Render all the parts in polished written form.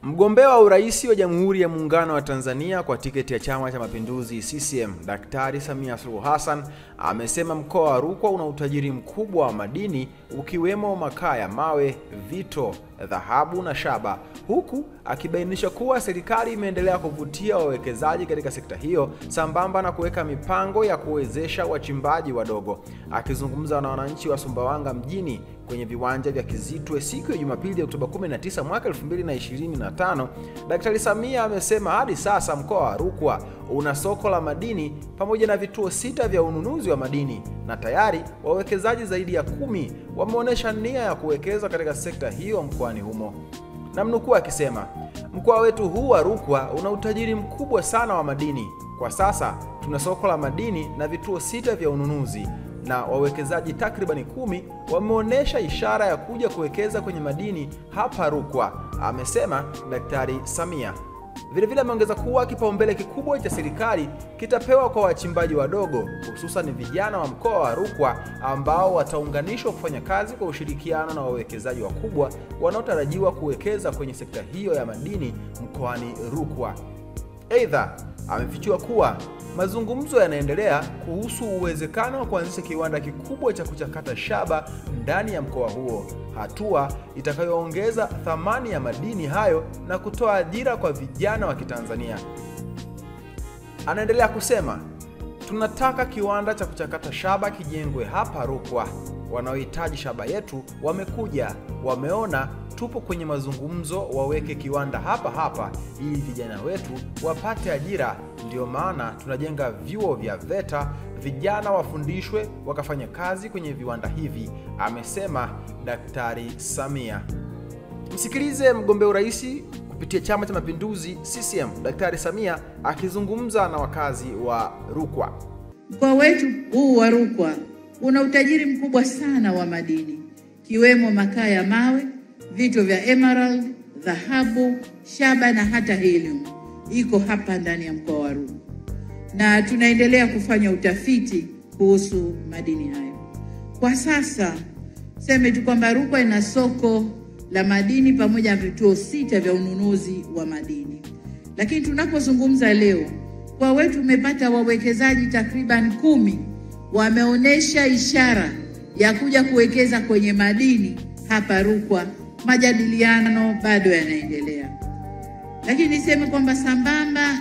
Mgombea wa urais wa Jamhuri ya Muungano wa Tanzania kwa tiketi ya Chama cha Mapinduzi CCM, Daktari Samia Suluhu Hassan amesema mkoa wa Rukwa una utajiri mkubwa wa madini ukiwemo makaa ya mawe, vito, dhahabu na shaba, huku akibainisha kuwa serikali imeendelea kuvutia wawekezaji katika sekta hiyo sambamba na kuweka mipango ya kuwezesha wachimbaji wadogo. Akizungumza na wananchi wa Sumbawanga mjini kwenye viwanja vya Kizitwe siku ya Jumapili Oktoba 19 mwaka 2025, Daktari Samia amesema hadi sasa mkoa wa Rukwa una soko la madini pamoja na vituo 6 vya ununuzi wa madini, na tayari wawekezaji zaidi ya 10 wameonyesha nia ya kuwekeza katika sekta hiyo mkoani humo. Namnukuu akisema, mkoa wetu huu wa Rukwa una utajiri mkubwa sana wa madini. Kwa sasa tuna soko la madini na vituo 6 vya ununuzi, na wawekezaji takribani 10 wameonyesha ishara ya kuja kuwekeza kwenye madini hapa Rukwa, amesema Daktari Samia. Vilevile ameongeza kuwa kipaumbele kikubwa cha serikali kitapewa kwa wachimbaji wadogo, hususan vijana wa mkoa wa Rukwa ambao wataunganishwa kufanya kazi kwa ushirikiano na wawekezaji wakubwa wanaotarajiwa kuwekeza kwenye sekta hiyo ya madini mkoani Rukwa. Aidha, amefichua kuwa mazungumzo yanaendelea kuhusu uwezekano wa kuanzisha kiwanda kikubwa cha kuchakata shaba ndani ya mkoa huo, hatua itakayoongeza thamani ya madini hayo na kutoa ajira kwa vijana wa Kitanzania. Anaendelea kusema, tunataka kiwanda cha kuchakata shaba kijengwe hapa Rukwa. Wanaohitaji shaba yetu wamekuja, wameona tupo kwenye mazungumzo, waweke kiwanda hapa ili vijana wetu wapate ajira. Ndio maana tunajenga vyuo vya VETA, vijana wafundishwe wakafanya kazi kwenye viwanda hivi, amesema Daktari Samia. Msikilize mgombea urais kupitia Chama cha Mapinduzi CCM, Daktari Samia akizungumza na wakazi wa Rukwa. Mkoa wetu huu wa Rukwa una utajiri mkubwa sana wa madini, kiwemo makaa ya mawe, vito vya emerald, dhahabu, shaba na hata helium iko hapa ndani ya mkoa wa Rukwa. Na tunaendelea kufanya utafiti kuhusu madini hayo. Kwa sasa sema tu kwamba Rukwa ina soko la madini pamoja na vituo 6 vya ununuzi wa madini. Lakini tunapozungumza leo, kwa wetu umepata wawekezaji takriban 10 wameonyesha ishara ya kuja kuwekeza kwenye madini hapa Rukwa. Majadiliano bado yanaendelea. Lakini niseme kwamba sambamba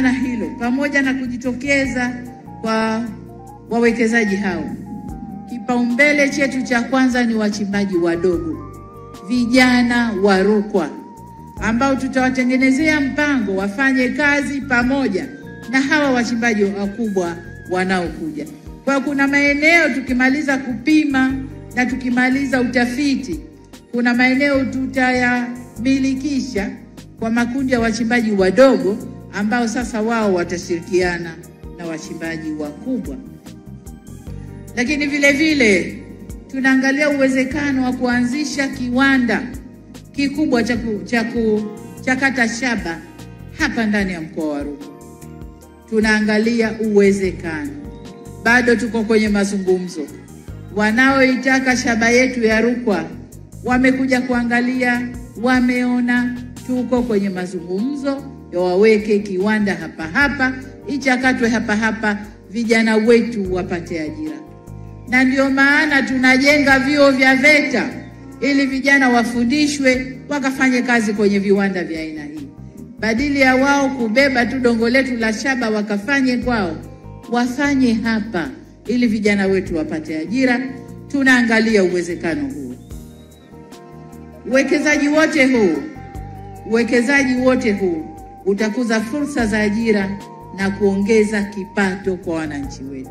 na hilo pamoja na kujitokeza kwa wawekezaji hao, kipaumbele chetu cha kwanza ni wachimbaji wadogo, vijana wa Rukwa, ambao tutawatengenezea mpango wafanye kazi pamoja na hawa wachimbaji wakubwa wanaokuja. Kwa kuna maeneo tukimaliza kupima na tukimaliza utafiti, kuna maeneo tutayamilikisha kwa makundi ya wachimbaji wadogo ambao sasa wao watashirikiana na wachimbaji wakubwa. Lakini vile vile tunaangalia uwezekano wa kuanzisha kiwanda kikubwa cha kuchakata shaba hapa ndani ya mkoa wa Rukwa. Tunaangalia uwezekano. Bado tuko kwenye mazungumzo. Wanaoitaka shaba yetu ya Rukwa wamekuja kuangalia, wameona tuko kwenye mazungumzo ya waweke kiwanda hapa ichakatwe hapa, vijana wetu wapate ajira. Na ndio maana tunajenga vyuo vya VETA ili vijana wafundishwe wakafanye kazi kwenye viwanda vya aina hii. Badili ya wao kubeba tu dongo letu la shaba wakafanye kwao, wafanye hapa ili vijana wetu wapate ajira. Tunaangalia uwezekano huu. Uwekezaji wote huu utakuza fursa za ajira na kuongeza kipato kwa wananchi wetu.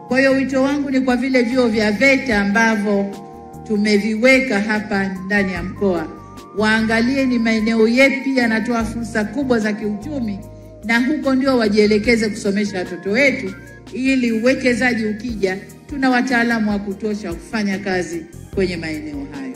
Kwa hiyo wito wangu ni kwa vile vyuo vya VETA ambavyo tumeviweka hapa ndani ya mkoa, waangalie ni maeneo yepi yanatoa fursa kubwa za kiuchumi, na huko ndio wajielekeze kusomesha watoto wetu, ili uwekezaji ukija tuna wataalamu wa kutosha kufanya kazi kwenye maeneo hayo.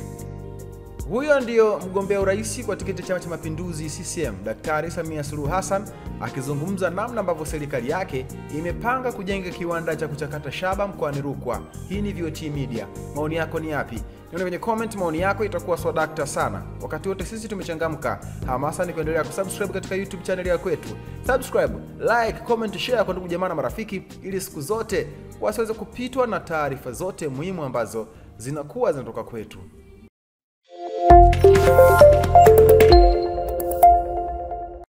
Huyo ndio mgombea urais kwa tiketi ya Chama cha Mapinduzi CCM, Daktari Samia Suluhu Hassan, akizungumza namna ambavyo serikali yake imepanga kujenga kiwanda cha kuchakata shaba mkoani Rukwa. Hii ni VOT Media. Maoni yako ni yapi? Nione kwenye comment, maoni yako itakuwa swadakta sana. Wakati wote sisi tumechangamka. Hamasa ni kuendelea kusubscribe katika YouTube channel ya kwetu. Subscribe, like, comment, share kwa ndugu jamaa na marafiki, ili siku zote wasiweze kupitwa na taarifa zote muhimu ambazo zinakuwa zinatoka kwetu.